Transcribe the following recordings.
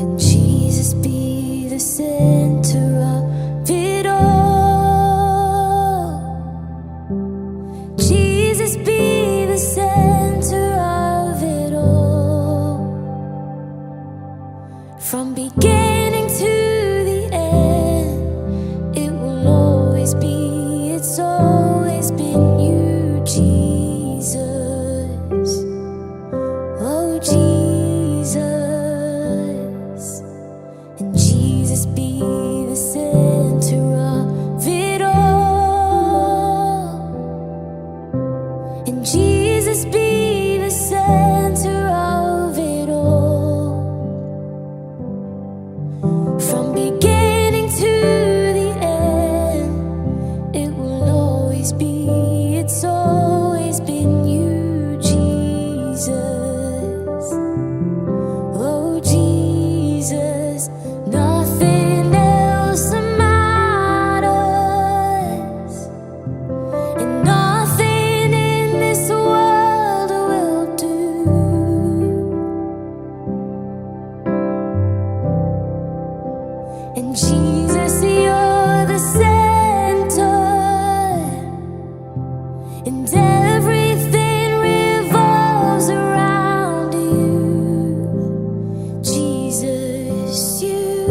And Jesus be the center of it all. Jesus be the center of it all. From beginning to the end, it will always be, it's always been you, Jesus. Oh, Jesus. And Jesus be the center of it all. And Jesus be the center of it all. From beginning to the end, it will always be, it's always been you, Jesus. Oh, Jesus, nothing else matters, and nothing in this world will do. And Jesus, you're the center, and everything revolves around you. Jesus, you.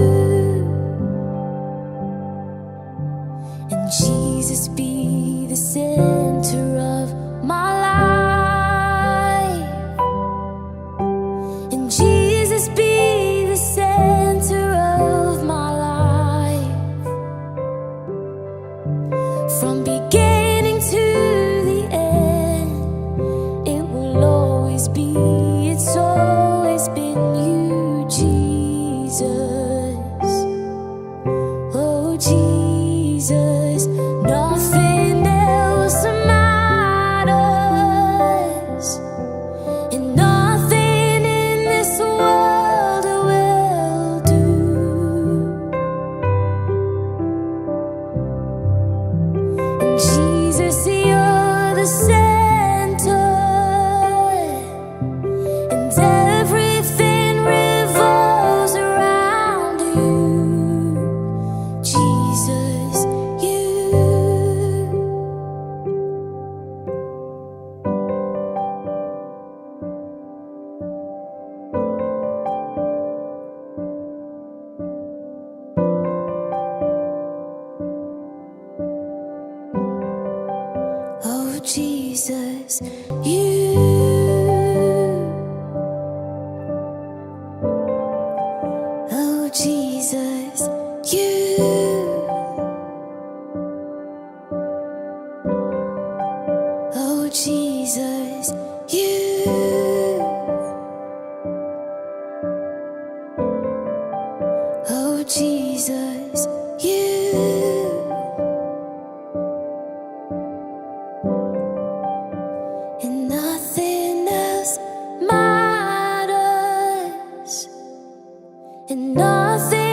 And Jesus be the center of my life. And Jesus be the center of my life. From beginning to the end, it will always be, it's always been you, Jesus. Oh, Jesus, nothing else matters, and nothing in this world will do. And Jesus, you're the center, and everything revolves around you. Jesus, you. Oh, Jesus, you. Oh, Jesus, you. Oh, Jesus, you. Oh, Jesus, you. And nothing else matters, and nothing